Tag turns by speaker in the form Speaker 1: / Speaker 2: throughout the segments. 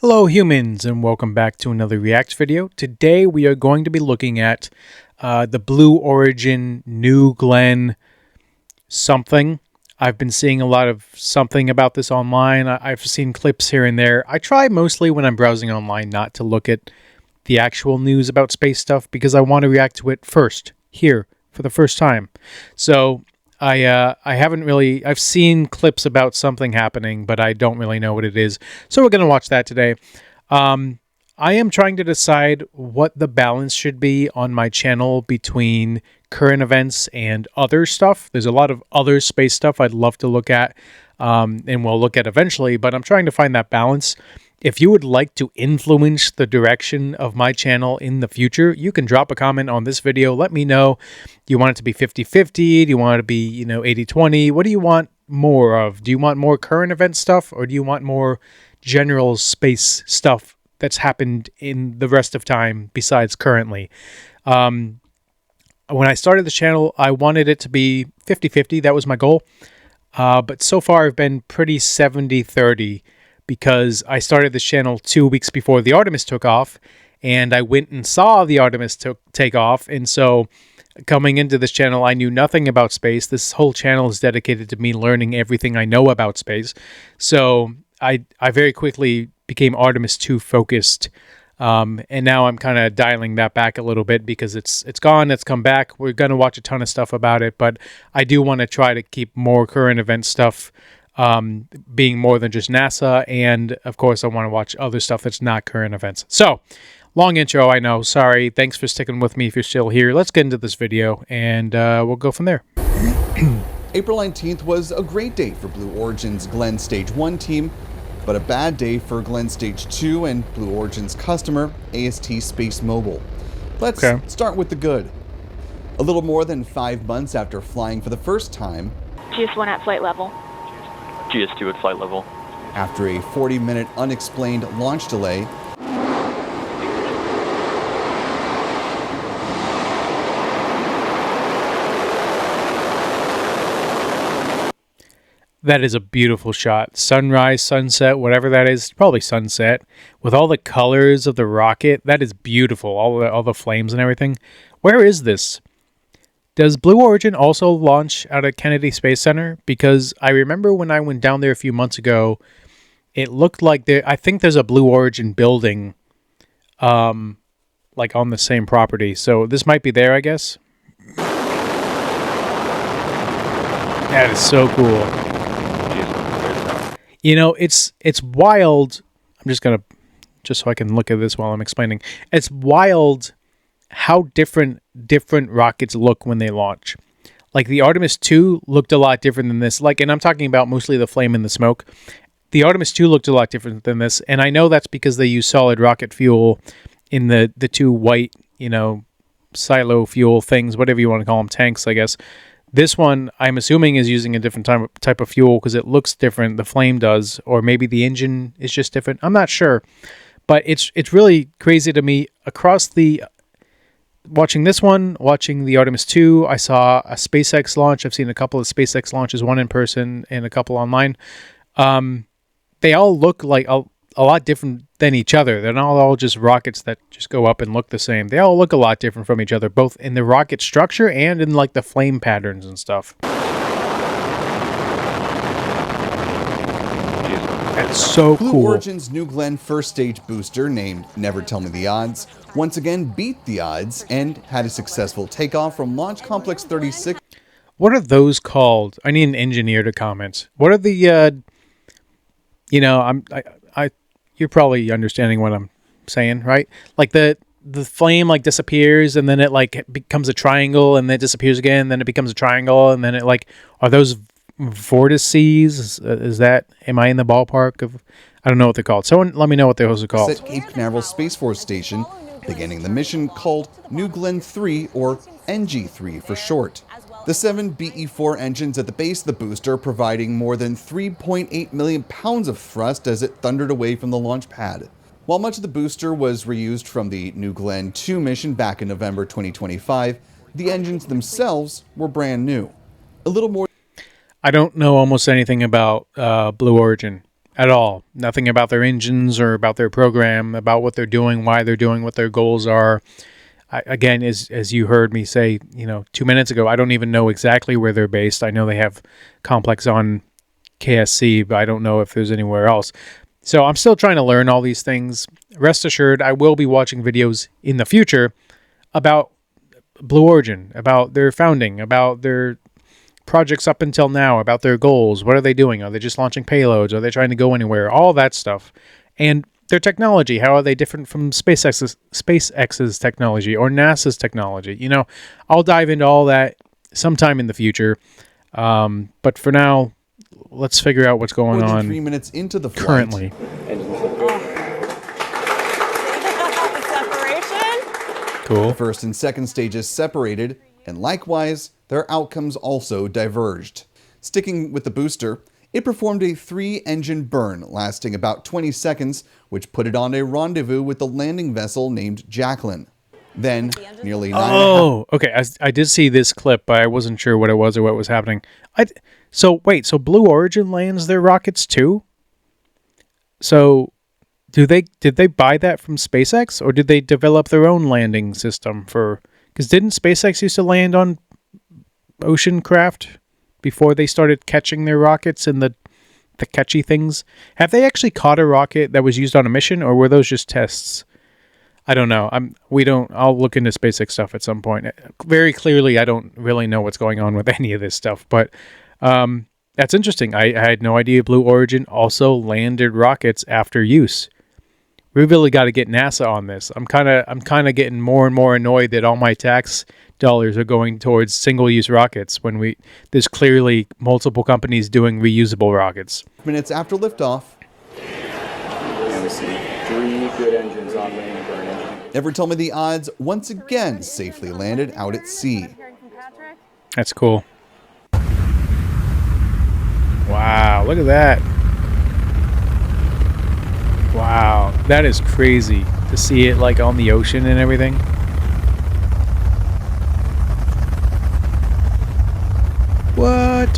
Speaker 1: Hello humans, and welcome back to another React video. Today we are going to be looking at the Blue Origin New Glenn something. I've been seeing a lot of something about this online. I've seen clips here and there. I try mostly when I'm browsing online not to look at the actual news about space stuff because I want to react to it first, here, for the first time. So I haven't really, I've seen clips about something happening, but I don't really know what it is. So we're going to watch that today. I am trying to decide what the balance should be on my channel between current events and other stuff. There's a lot of other space stuff I'd love to look at, and we'll look at eventually, but I'm trying to find that balance. If you would like to influence the direction of my channel in the future, you can drop a comment on this video. Let me know. Do you want it to be 50-50? Do you want it to be, 80-20? What do you want more of? Do you want more current event stuff, or do you want more general space stuff that's happened in the rest of time besides currently? When I started the channel, I wanted it to be 50-50. That was my goal. But so far, I've been pretty 70-30. Because I started this channel 2 weeks before the Artemis took off, and I went and saw the Artemis take off, and so coming into this channel, I knew nothing about space. This whole channel is dedicated to me learning everything I know about space. So I very quickly became Artemis 2 focused, and now I'm kind of dialing that back a little bit because it's gone, it's come back. We're going to watch a ton of stuff about it, but I do want to try to keep more current event stuff being more than just NASA, and of course I want to watch other stuff that's not current events. So, long intro, I know, sorry. Thanks for sticking with me if you're still here. Let's get into this video, and we'll go from there.
Speaker 2: April 19th was a great day for Blue Origin's Glenn Stage 1 team, but a bad day for Glenn Stage 2 and Blue Origin's customer, AST Space Mobile. Let's start with the good. A little more than 5 months after flying for the first time,
Speaker 3: GS1 at flight level.
Speaker 4: GS2 at flight level.
Speaker 2: After a 40-minute unexplained launch delay,
Speaker 1: That is a beautiful shot. Sunrise, sunset, whatever that is, probably sunset, with all the colors of the rocket. That is beautiful. All the flames and everything. Where is this? Does Blue Origin also launch out of Kennedy Space Center? Because I remember when I went down there a few months ago, it looked like I think there's a Blue Origin building, like on the same property. So this might be there, I guess. That is so cool. It's wild. I'm just so I can look at this while I'm explaining. It's wild how different rockets look when they launch. Like the Artemis 2 looked a lot different than this. And I'm talking about mostly the flame and the smoke. The Artemis 2 looked a lot different than this, and I know that's because they use solid rocket fuel in the two white, silo fuel things, whatever you want to call them, tanks, I guess. This one, I'm assuming, is using a different type of fuel because it looks different. The flame does, or maybe the engine is just different. I'm not sure, but it's really crazy to me. Watching this one, watching the Artemis 2, I saw a SpaceX launch. I've seen a couple of SpaceX launches, one in person and a couple online. They all look like a lot different than each other. They're not all just rockets that just go up and look the same. They all look a lot different from each other, both in the rocket structure and in the flame patterns and stuff. That's so cool.
Speaker 2: Blue Origin's New Glenn first stage booster, named Never Tell Me the Odds, once again beat the odds and had a successful takeoff from Launch Complex 36.
Speaker 1: What are those called? I need an engineer to comment. What are the you're probably understanding what I'm saying, right? Like the flame disappears, and then it becomes a triangle, and then it disappears again, and then it becomes a triangle, and then it are those vortices? Am I in the ballpark of? I don't know what they're called. Someone let me know what those are called.
Speaker 2: At Cape Canaveral Space Force Station, beginning the mission called New Glenn 3, or NG3 for short. The 7 BE-4 engines at the base of the booster providing more than 3.8 million pounds of thrust as it thundered away from the launch pad. While much of the booster was reused from the New Glenn 2 mission back in November 2025, the engines themselves were brand new. A little more.
Speaker 1: I don't know almost anything about Blue Origin. At all. Nothing about their engines or about their program, about what they're doing, why they're doing, what their goals are. Again, as you heard me say, 2 minutes ago, I don't even know exactly where they're based. I know they have complex on KSC, but I don't know if there's anywhere else. So I'm still trying to learn all these things. Rest assured, I will be watching videos in the future about Blue Origin, about their founding, about their projects up until now, about their goals. What are they doing? Are they just launching payloads? Are they trying to go anywhere? All that stuff. And their technology, how are they different from SpaceX's technology or NASA's technology? I'll dive into all that sometime in the future. But for now, let's figure out what's going
Speaker 2: More than
Speaker 1: on
Speaker 2: 3 minutes into the flight,
Speaker 1: currently.
Speaker 3: Separation?
Speaker 1: Cool.
Speaker 2: the first and second stages separated, and likewise, their outcomes also diverged. Sticking with the booster, it performed a 3-engine burn lasting about 20 seconds, which put it on a rendezvous with the landing vessel named Jacqueline. Then, nearly 9.5
Speaker 1: Oh, okay. I did see this clip, but I wasn't sure what it was or what was happening. So Blue Origin lands their rockets too? So did they buy that from SpaceX, or did they develop their own landing system for? Because didn't SpaceX used to land on ocean craft before they started catching their rockets and the catchy things? Have they actually caught a rocket that was used on a mission, or were those just tests? I don't know. I'll look into SpaceX stuff at some point. Very clearly, I don't really know what's going on with any of this stuff, but that's interesting. I had no idea Blue Origin also landed rockets after use. We really got to get NASA on this. I'm kind of getting more and more annoyed that all my tax dollars are going towards single-use rockets when there's clearly multiple companies doing reusable rockets.
Speaker 2: minutes after liftoff,
Speaker 5: And we see 3 good engines on landing burn engine.
Speaker 2: Never Tell Me the Odds once again safely landed out at sea.
Speaker 1: That's cool. Wow, look at that. Wow, that is crazy to see it like on the ocean and everything. What?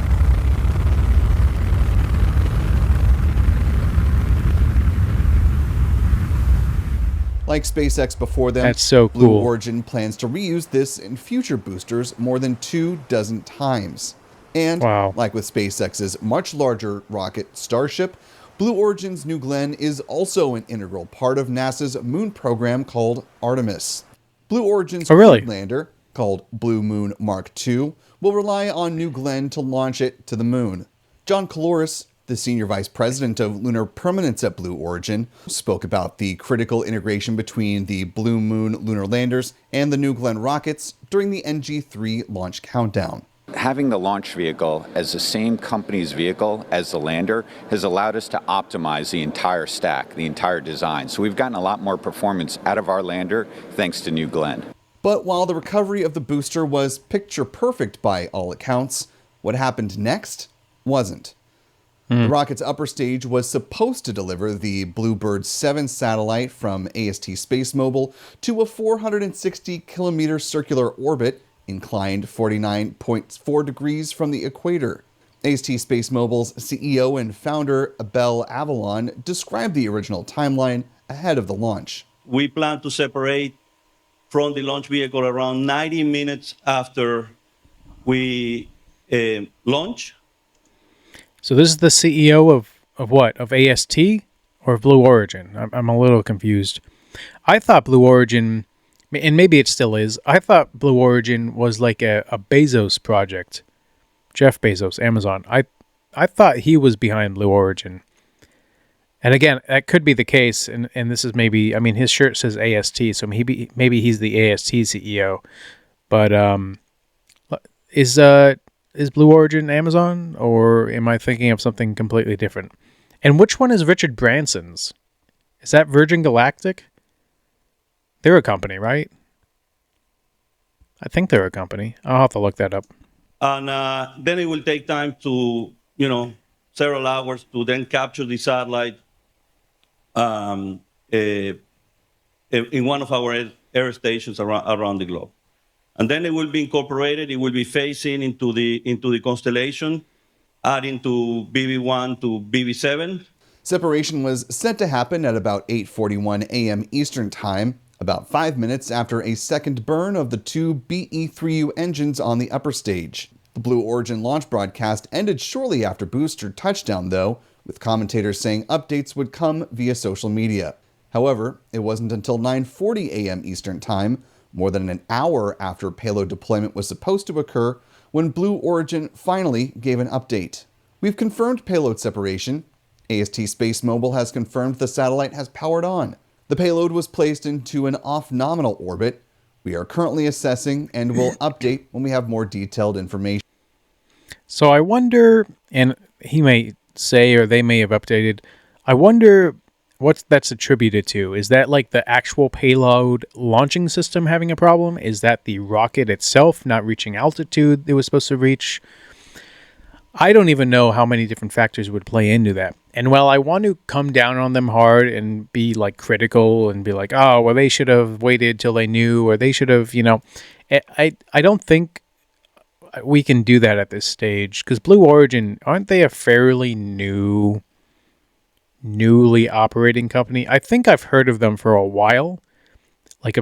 Speaker 2: Like SpaceX before them,
Speaker 1: That's so
Speaker 2: Blue
Speaker 1: cool.
Speaker 2: Origin plans to reuse this in future boosters more than 24 times. And,
Speaker 1: Wow.
Speaker 2: like with SpaceX's much larger rocket Starship, Blue Origin's New Glenn is also an integral part of NASA's moon program called Artemis. Blue Origin's
Speaker 1: really?
Speaker 2: crewed lander, called Blue Moon Mark II, will rely on New Glenn to launch it to the moon. John Caloris, the senior vice president of lunar permanence at Blue Origin, spoke about the critical integration between the Blue Moon lunar landers and the New Glenn rockets during the NG-3 launch countdown.
Speaker 6: Having the launch vehicle as the same company's vehicle as the lander has allowed us to optimize the entire stack, the entire design. So we've gotten a lot more performance out of our lander thanks to New Glenn.
Speaker 2: But while the recovery of the booster was picture perfect by all accounts, what happened next wasn't. The rocket's upper stage was supposed to deliver the Bluebird 7 satellite from AST SpaceMobile to a 460-kilometer circular orbit inclined 49.4 degrees from the equator. AST SpaceMobile's CEO and founder, Abel Avalon, described the original timeline ahead of the launch.
Speaker 7: We plan to separate from the launch vehicle around 90 minutes after we launch.
Speaker 1: So this is the CEO of what? Of AST or of Blue Origin? I'm a little confused. I thought Blue Origin, and maybe it still is, I thought Blue Origin was like a Bezos project. Jeff Bezos, Amazon. I thought he was behind Blue Origin. And again, that could be the case, and this is maybe, I mean, his shirt says AST, so maybe he's the AST CEO. But is Blue Origin Amazon, or am I thinking of something completely different? And which one is Richard Branson's? Is that Virgin Galactic? They're a company, right? I think they're a company. I'll have to look that up.
Speaker 7: And then it will take time to, several hours to then capture the satellite in one of our air stations around the globe. And then it will be incorporated. It will be phasing into the constellation, adding to BB1 to BB7.
Speaker 2: Separation was set to happen at about 8:41 a.m. Eastern Time, about 5 minutes after a second burn of the two BE-3U engines on the upper stage. The Blue Origin launch broadcast ended shortly after booster touchdown, though, with commentators saying updates would come via social media. However, it wasn't until 9:40 a.m. Eastern Time, more than an hour after payload deployment was supposed to occur, when Blue Origin finally gave an update. We've confirmed payload separation. AST Space Mobile has confirmed the satellite has powered on. The payload was placed into an off-nominal orbit. We are currently assessing and will update when we have more detailed information.
Speaker 1: So I wonder, and he may say, or they may have updated, I wonder what that's attributed to. Is that like the actual payload launching system having a problem? Is that the rocket itself not reaching altitude it was supposed to reach? I don't even know how many different factors would play into that. And while I want to come down on them hard and be like critical and be like, oh, well, they should have waited till they knew, or they should have, I don't think we can do that at this stage, because Blue Origin, aren't they a fairly newly operating company? I think I've heard of them for a while, like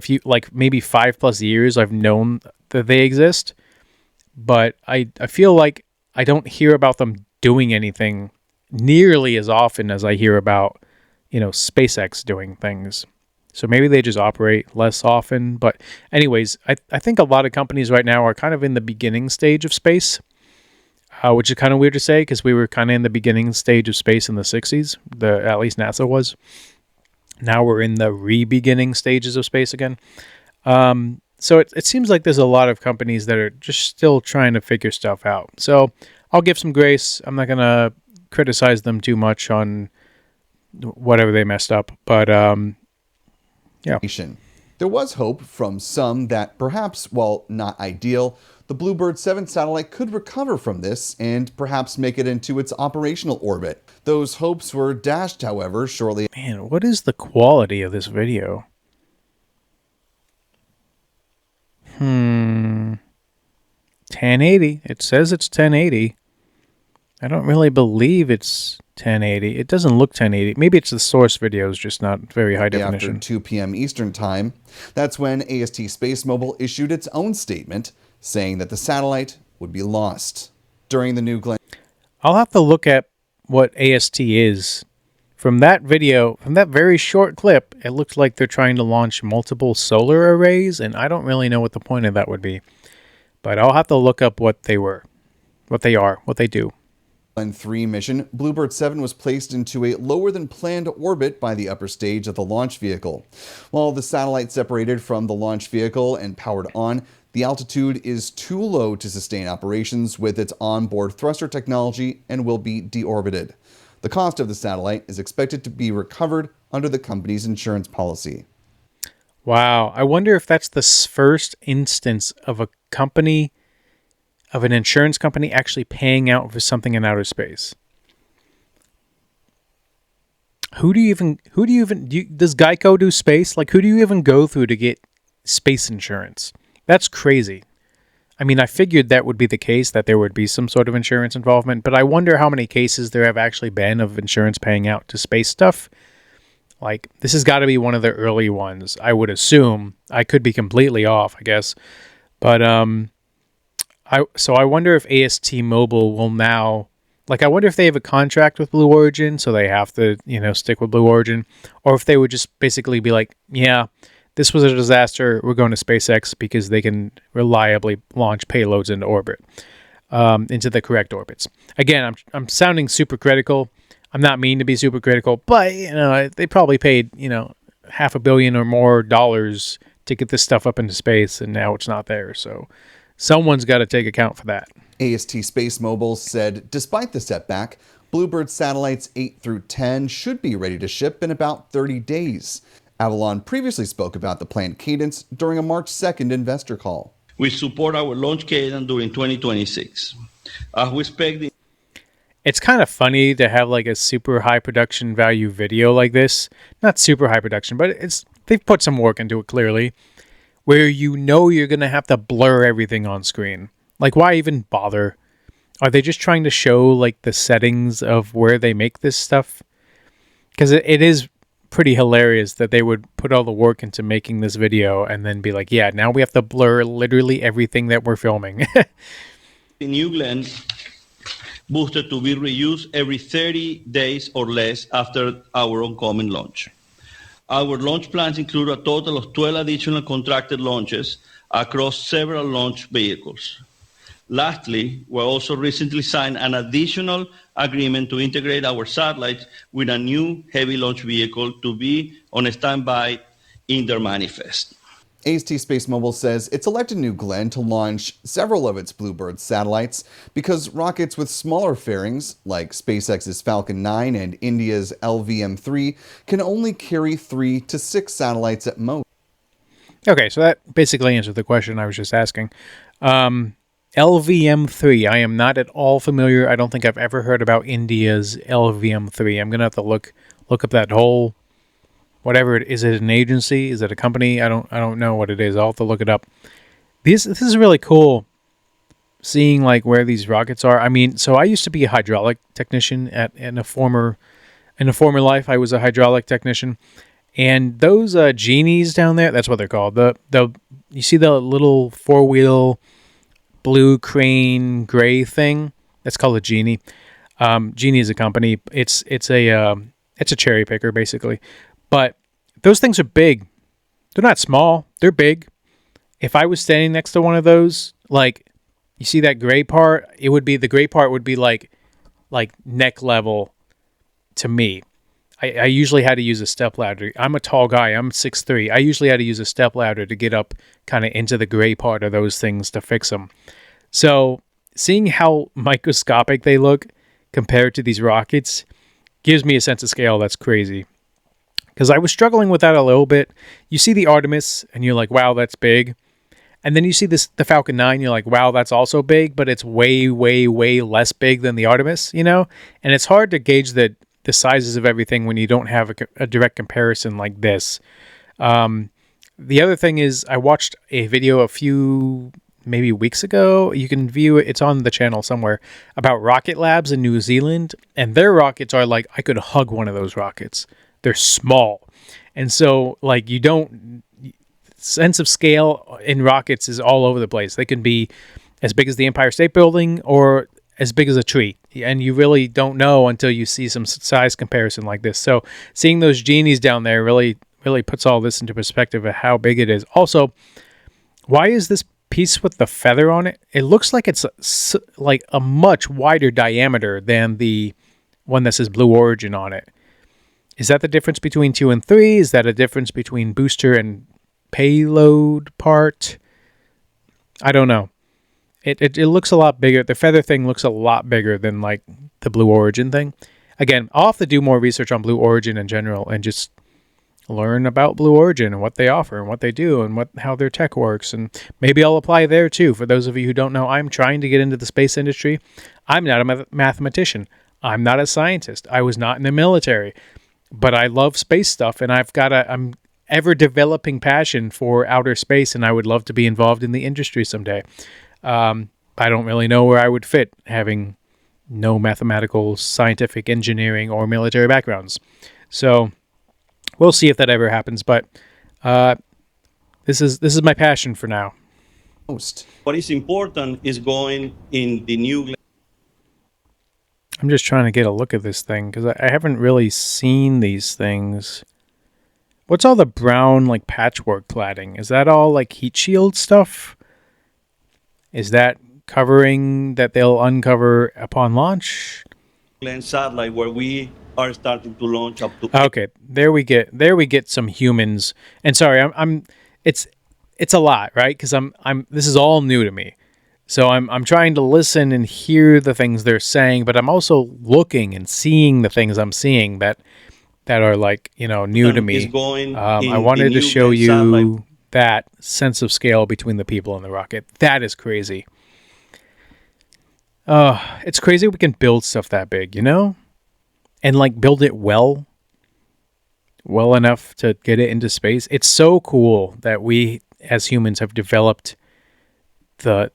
Speaker 1: maybe 5+ years I've known that they exist, but I feel like I don't hear about them doing anything nearly as often as I hear about, SpaceX doing things. So maybe they just operate less often. But anyways, I think a lot of companies right now are kind of in the beginning stage of space, which is kind of weird to say because we were kind of in the beginning stage of space in the 60s. At least NASA was. Now we're in the re-beginning stages of space again. So it seems like there's a lot of companies that are just still trying to figure stuff out. So I'll give some grace. I'm not going to criticize them too much on whatever they messed up. But yeah.
Speaker 2: There was hope from some that perhaps, while not ideal, the Bluebird 7 satellite could recover from this and perhaps make it into its operational orbit. Those hopes were dashed, however, shortly.
Speaker 1: Man, what is the quality of this video? 1080. It says it's 1080. I don't really believe it's 1080. It doesn't look 1080. Maybe it's the source video is just not very high definition.
Speaker 2: After 2 p.m. Eastern Time, that's when AST Space Mobile issued its own statement saying that the satellite would be lost. During the New Glenn...
Speaker 1: I'll have to look at what AST is. From that video, from that very short clip, it looks like they're trying to launch multiple solar arrays, and I don't really know what the point of that would be. But I'll have to look up what they are, what they do.
Speaker 2: Glenn 3 mission, Bluebird 7 was placed into a lower-than-planned orbit by the upper stage of the launch vehicle. While the satellite separated from the launch vehicle and powered on, the altitude is too low to sustain operations with its onboard thruster technology and will be deorbited. The cost of the satellite is expected to be recovered under the company's insurance policy.
Speaker 1: Wow, I wonder if that's the first instance of a company, of an insurance company actually paying out for something in outer space. Does Geico do space? Like, who do you even go through to get space insurance? That's crazy. I mean, I figured that would be the case, that there would be some sort of insurance involvement, but I wonder how many cases there have actually been of insurance paying out to space stuff. Like, this has got to be one of the early ones, I would assume. I could be completely off, I guess. But, I wonder if AST Mobile will now, like, I wonder if they have a contract with Blue Origin, so they have to, stick with Blue Origin, or if they would just basically be like, yeah, this was a disaster, we're going to SpaceX because they can reliably launch payloads into orbit, into the correct orbits. Again, I'm sounding super critical. I'm not mean to be super critical, but they probably paid $500 million or more to get this stuff up into space, and now it's not there. So someone's got to take account for that.
Speaker 2: AST Space Mobile said, despite the setback, Bluebird satellites 8 through 10 should be ready to ship in about 30 days. Avalon previously spoke about the planned cadence during a March 2nd investor call.
Speaker 7: We support our launch cadence during 2026. We expect
Speaker 1: It's kind of funny to have like a super high production value video like this. Not super high production, but they've put some work into it clearly, where you're going to have to blur everything on screen. Like, why even bother? Are they just trying to show like the settings of where they make this stuff? Because it is pretty hilarious that they would put all the work into making this video and then be like, yeah, now we have to blur literally everything that we're filming.
Speaker 7: The New Glenn booster to be reused every 30 days or less after our oncoming launch. Our launch plans include a total of 12 additional contracted launches across several launch vehicles. Lastly, we also recently signed an additional agreement to integrate our satellites with a new heavy launch vehicle to be on standby in their manifest.
Speaker 2: AST Space Mobile says it's elected New Glenn to launch several of its Bluebird satellites because rockets with smaller fairings, like SpaceX's Falcon 9 and India's LVM-3, can only carry 3 to 6 satellites at most.
Speaker 1: Okay, so that basically answered the question I was just asking. LVM-3, I am not at all familiar. I don't think I've ever heard about India's LVM-3. I'm going to have to look up that whole... whatever it is. It an agency? Is it a company? I don't know what it is. I'll have to look it up. This is really cool seeing like where these rockets are. I mean, so I used to be a hydraulic technician in a former life. I was a hydraulic technician, and those genies down there, that's what they're called. You see the little 4-wheel blue crane gray thing? That's called a genie. Genie is a company. It's a cherry picker basically. But those things are big. They're not small. They're big. If I was standing next to one of those, like, you see that gray part? The gray part would be like neck level to me. I usually had to use a step ladder. I'm a tall guy. I'm 6'3". I usually had to use a step ladder to get up kind of into the gray part of those things to fix them. So seeing how microscopic they look compared to these rockets gives me a sense of scale that's crazy. Because I was struggling with that a little bit. You see the Artemis, and you're like, wow, that's big. And then you see the Falcon 9, you're like, wow, that's also big, but it's way, way, way less big than the Artemis, you know? And it's hard to gauge the sizes of everything when you don't have a direct comparison like this. The other thing is, I watched a video a few maybe weeks ago. You can view it. It's on the channel somewhere, about rocket labs in New Zealand. And their rockets are like, I could hug one of those rockets. They're small. And so, like, sense of scale in rockets is all over the place. They can be as big as the Empire State Building or as big as a tree. And you really don't know until you see some size comparison like this. So seeing those genies down there really puts all this into perspective of how big it is. Also, why is this piece with the feather on it? It looks like it's like a much wider diameter than the one that says Blue Origin on it. Is that the difference between 2 and 3? Is that a difference between booster and payload part? I don't know. It looks a lot bigger. The feather thing looks a lot bigger than like the Blue Origin thing. Again, I'll have to do more research on Blue Origin in general and just learn about Blue Origin and what they offer and what they do and how their tech works. And maybe I'll apply there too. For those of you who don't know, I'm trying to get into the space industry. I'm not a mathematician. I'm not a scientist. I was not in the military. But I love space stuff, and I'm ever developing passion for outer space, and I would love to be involved in the industry someday. I don't really know where I would fit, having no mathematical, scientific, engineering, or military backgrounds. So we'll see if that ever happens. But this is my passion for now.
Speaker 7: What is important is going in the New.
Speaker 1: I'm just trying to get a look at this thing because I haven't really seen these things. What's all the brown like patchwork cladding? Is that all like heat shield stuff? Is that covering that they'll uncover upon launch?
Speaker 7: Satellite where we are starting to launch up to.
Speaker 1: Okay, there we get some humans. And sorry, it's a lot, right? Because this is all new to me. So I'm trying to listen and hear the things they're saying, but I'm also looking and seeing the things I'm seeing that are like, new to me. I wanted to show you that sense of scale between the people in the rocket. That is crazy. It's crazy we can build stuff that big, and like build it well enough to get it into space. It's so cool that we as humans have developed the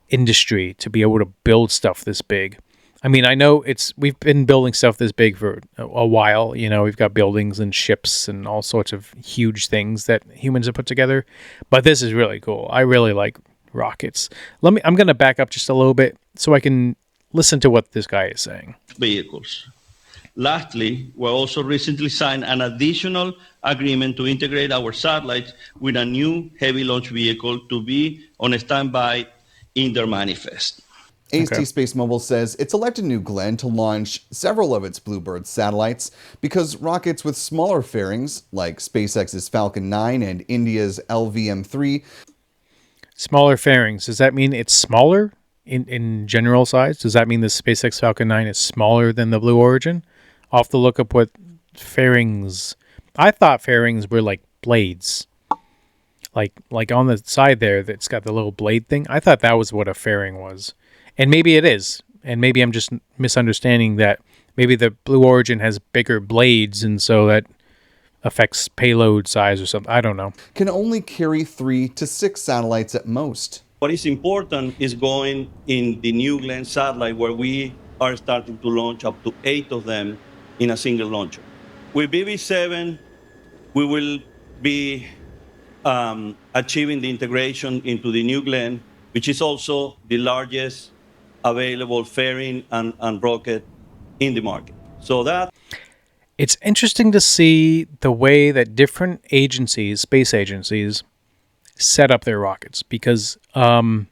Speaker 1: industry to be able to build stuff this big. I mean, I know we've been building stuff this big for a while. You know, we've got buildings and ships and all sorts of huge things that humans have put together. But this is really cool. I really like rockets. I'm going to back up just a little bit so I can listen to what this guy is saying.
Speaker 7: Vehicles. Lastly, we also recently signed an additional agreement to integrate our satellites with a new heavy launch vehicle to be on standby in their manifest.
Speaker 2: AST Space Mobile says it's elected New Glenn to launch several of its Bluebird satellites because rockets with smaller fairings, like SpaceX's Falcon 9 and India's LVM-3.
Speaker 1: Smaller fairings, does that mean it's smaller in general size? Does that mean the SpaceX Falcon 9 is smaller than the Blue Origin? I'll have to look up what fairings... I thought fairings were like blades. Like on the side there that's got the little blade thing. I thought that was what a fairing was. And maybe it is. And maybe I'm just misunderstanding that maybe the Blue Origin has bigger blades and so that affects payload size or something. I don't know.
Speaker 2: Can only carry 3 to 6 satellites at most.
Speaker 7: What is important is going in the New Glenn satellite where we are starting to launch up to 8 of them in a single launcher. With BB7, we will be achieving the integration into the New Glenn, which is also the largest available fairing and rocket in the market. So that...
Speaker 1: It's interesting to see the way that different agencies, space agencies, set up their rockets because Rocket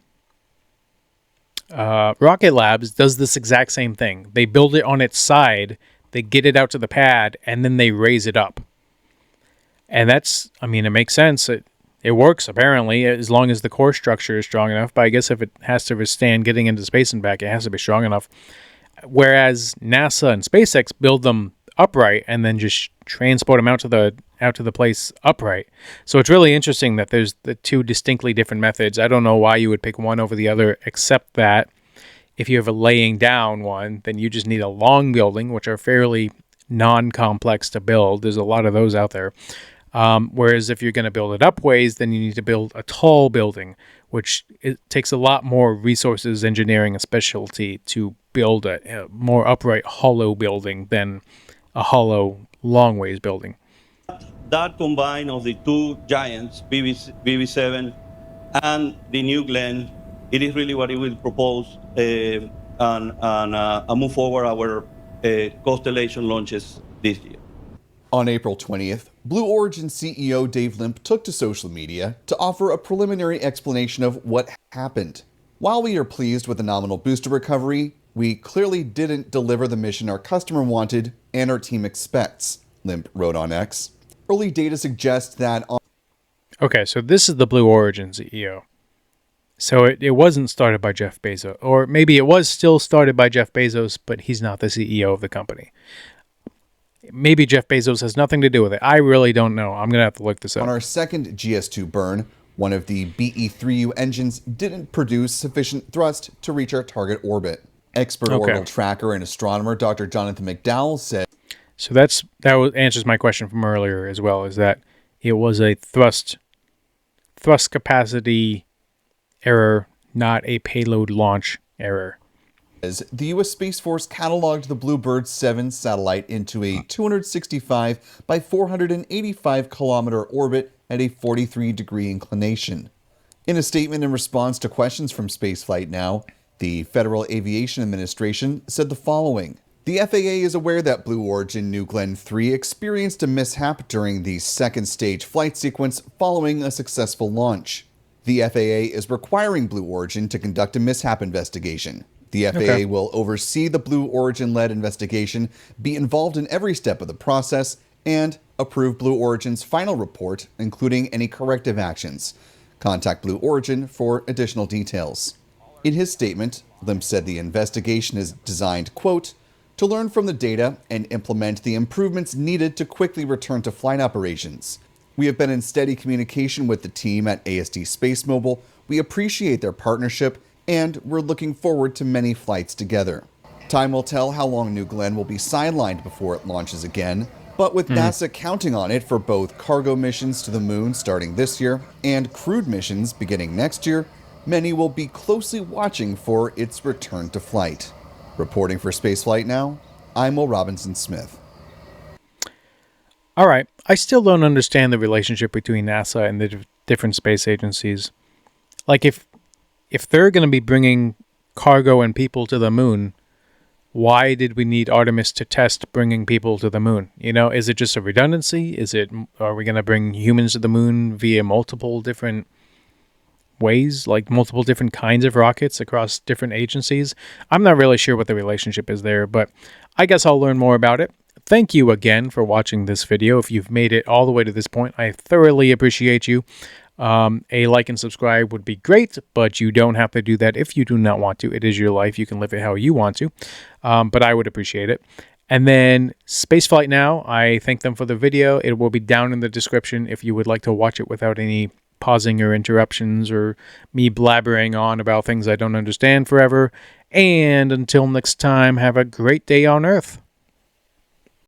Speaker 1: Labs does this exact same thing. They build it on its side, they get it out to the pad, and then they raise it up. And that's, I mean, it makes sense. It works, apparently, as long as the core structure is strong enough. But I guess if it has to withstand getting into space and back, it has to be strong enough. Whereas NASA and SpaceX build them upright and then just transport them out to the place upright. So it's really interesting that there's the two distinctly different methods. I don't know why you would pick one over the other, except that if you have a laying down one, then you just need a long building, which are fairly non-complex to build. There's a lot of those out there. Whereas if you're going to build it up ways, then you need to build a tall building, which it takes a lot more resources, engineering, and specialty to build a more upright, hollow building than a hollow, long ways building.
Speaker 7: That combine of the two giants, BB7 and the New Glenn, it is really what it will propose and move forward our constellation launches this year.
Speaker 2: On April 20th, Blue Origin CEO Dave Limp took to social media to offer a preliminary explanation of what happened. While we are pleased with the nominal booster recovery, we clearly didn't deliver the mission our customer wanted and our team expects, Limp wrote on X. Early data suggests that
Speaker 1: Okay, so this is the Blue Origin CEO. So it wasn't started by Jeff Bezos, or maybe it was still started by Jeff Bezos, but he's not the CEO of the company. Maybe Jeff Bezos has nothing to do with it. I really don't know. I'm going to have to look this up.
Speaker 2: On our second GS2 burn, one of the BE-3U engines didn't produce sufficient thrust to reach our target orbit. Expert orbital tracker and astronomer Dr. Jonathan McDowell said...
Speaker 1: So that answers my question from earlier as well, is that it was a thrust capacity error, not a payload launch error.
Speaker 2: The U.S. Space Force cataloged the Bluebird 7 satellite into a 265 by 485 kilometer orbit at a 43-degree inclination. In a statement in response to questions from Spaceflight Now, the Federal Aviation Administration said the following. The FAA is aware that Blue Origin New Glenn 3 experienced a mishap during the second stage flight sequence following a successful launch. The FAA is requiring Blue Origin to conduct a mishap investigation. The FAA will oversee the Blue Origin-led investigation, be involved in every step of the process, and approve Blue Origin's final report, including any corrective actions. Contact Blue Origin for additional details. In his statement, Limp said the investigation is designed, quote, to learn from the data and implement the improvements needed to quickly return to flight operations. We have been in steady communication with the team at AST Space Mobile. We appreciate their partnership, and we're looking forward to many flights together. Time will tell how long New Glenn will be sidelined before it launches again, but with NASA counting on it for both cargo missions to the moon starting this year and crewed missions beginning next year, many will be closely watching for its return to flight. Reporting for Spaceflight Now, I'm Will Robinson Smith.
Speaker 1: All right, I still don't understand the relationship between NASA and the different space agencies. Like, if they're going to be bringing cargo and people to the moon, why did we need Artemis to test bringing people to the moon? You know, is it just a redundancy? Are we going to bring humans to the moon via multiple different ways, like multiple different kinds of rockets across different agencies? I'm not really sure what the relationship is there, but I guess I'll learn more about it. Thank you again for watching this video. If you've made it all the way to this point, I thoroughly appreciate you. A like and subscribe would be great, but you don't have to do that if you do not want to. It is your life. You can live it how you want to, but I would appreciate it. And then Spaceflight Now, I thank them for the video. It will be down in the description if you would like to watch it without any pausing or interruptions or me blabbering on about things I don't understand forever. And until next time, have a great day on Earth.